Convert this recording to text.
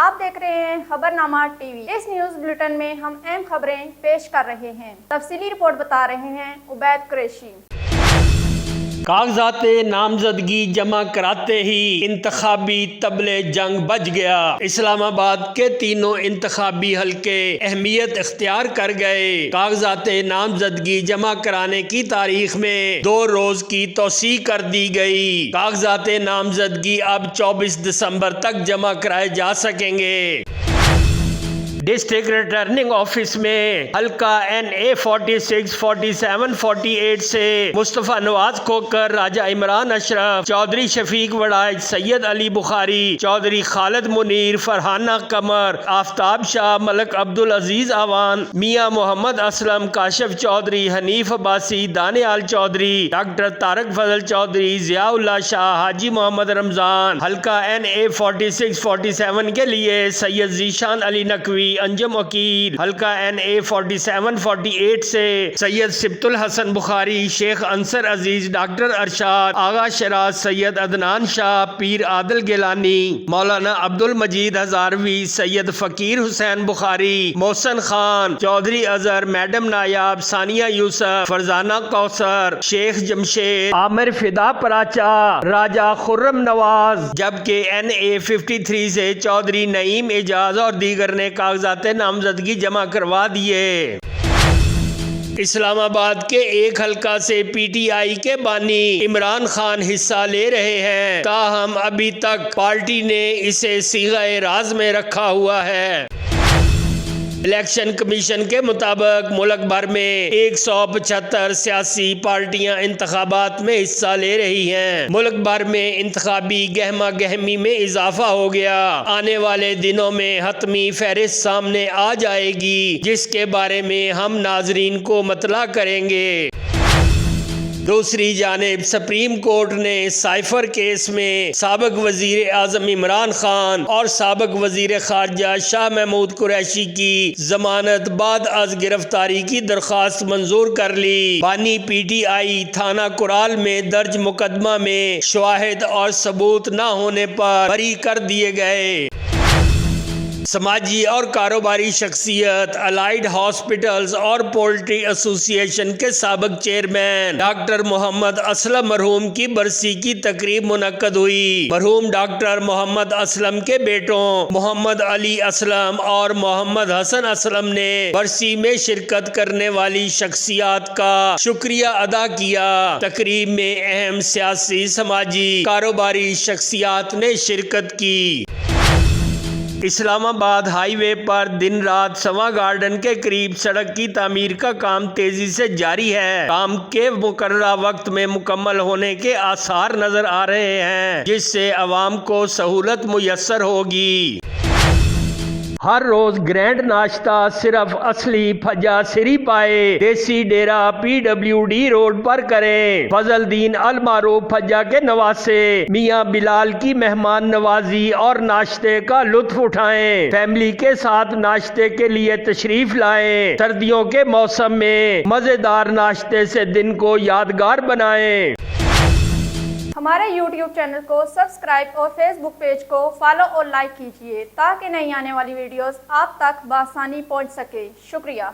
आप देख रहे हैं खबरनामा टीवी। इस न्यूज बुलेटिन में हम अहम खबरें पेश कर रहे हैं। तफसीली रिपोर्ट बता रहे हैं उबैद कुरैशी। कागजात नामजदगी जमा कराते ही इंतखाबी तबले जंग बज गया। इस्लामाबाद के तीनों इंतखाबी हलके अहमियत इख्तियार कर गए। कागजात नामजदगी जमा कराने की तारीख में 2 रोज की तोसी कर दी गई। कागजात नामजदगी अब 24 दिसंबर तक जमा कराए जा सकेंगे। डिस्ट्रिक्ट रिटर्निंग ऑफिस में हल्का NA 46, 47, 48 से मुस्तफ़ा नवाज खोकर, राजा इमरान अशरफ, चौधरी शफीक वड़ाइज, सैयद अली बुखारी, चौधरी खालिद मुनीर, फरहाना कमर, आफ्ताब शाह, मलक अब्दुल अजीज आवान, मियाँ मोहम्मद असलम, काशिफ चौधरी, हनीफ अब्बासी, दानियाल चौधरी, डॉक्टर तारक फजल चौधरी, जियाउल्लाह शाह, हाजी मोहम्मद रमजान। हल्का NA 46, 47 के लिए सैयद जीशान अली नकवी, अंजम वकील। हल्का NA 47, 48 से सैयद सिब्तुल हसन बुखारी, शेख अंसर अजीज, डॉक्टर अरशाद, आगा शराज, सैयद अदनान शाह, पीर आदिल गिलानी, मौलाना अब्दुल मजीद हजारवी, सैयद फकीर हुसैन बुखारी, मोहसन खान, चौधरी अजहर, मैडम नायाब, सानिया यूसुफ, फरजाना कौसर, शेख जमशेद, आमिर फिदा पराचा, राजा खुर्रम नवाज। जबकि NA 53 से चौधरी नईम एजाज और दीगर ने कागजात नामजदगी जमा करवा दिए। इस्लामाबाद के एक हलका से PTI के बानी इमरान खान हिस्सा ले रहे हैं, ताहम अभी तक पार्टी ने इसे सीगाए राज में रखा हुआ है। इलेक्शन कमीशन के मुताबिक मुल्क भर में 175 सियासी पार्टियां इंतखाबात में हिस्सा ले रही हैं। मुल्क भर में इंतखाबी गहमा गहमी में इजाफा हो गया। आने वाले दिनों में हतमी फहरिस्त सामने आ जाएगी, जिसके बारे में हम नाजरीन को मतला करेंगे। दूसरी जानिब सुप्रीम कोर्ट ने साइफर केस में साबिक वजीर आजम इमरान खान और साबिक वजीर खारजा शाह महमूद कुरैशी की जमानत बाद अज गिरफ्तारी की दरख्वास्त मंजूर कर ली। बानी PTI थाना कुराल में दर्ज मुकदमा में शवाहिद और सबूत न होने पर बरी कर दिए गए। समाजी और कारोबारी शख्सियत अलाइड हॉस्पिटल्स और पोल्ट्री एसोसिएशन के साबिक चेयरमैन डॉक्टर मोहम्मद असलम मरहूम की बरसी की तकरीब मुनक्कद हुई। मरहूम डॉक्टर मोहम्मद असलम के बेटों मोहम्मद अली असलम और मोहम्मद हसन असलम ने बरसी में शिरकत करने वाली शख्सियात का शुक्रिया अदा किया। तकरीब में अहम सियासी, समाजी, कारोबारी शख्सियात ने शिरकत की। इस्लामाबाद हाईवे पर दिन रात सवा गार्डन के करीब सड़क की तामीर का काम तेजी से जारी है। काम के मुकर्ररा वक्त में मुकम्मल होने के आसार नजर आ रहे हैं, जिससे अवाम को सहूलत मुयस्सर होगी। हर रोज ग्रैंड नाश्ता सिर्फ असली फजा सिरी पाए देसी डेरा PWD रोड पर करें। फजलदीन अल मारूफ फजा के नवासे मियाँ बिलाल की मेहमान नवाजी और नाश्ते का लुत्फ उठाएं। फैमिली के साथ नाश्ते के लिए तशरीफ लाएं। सर्दियों के मौसम में मजेदार नाश्ते से दिन को यादगार बनाएं। हमारे YouTube चैनल को सब्सक्राइब और Facebook पेज को फॉलो और लाइक कीजिए, ताकि नई आने वाली वीडियोस आप तक बआसानी पहुंच सके। शुक्रिया।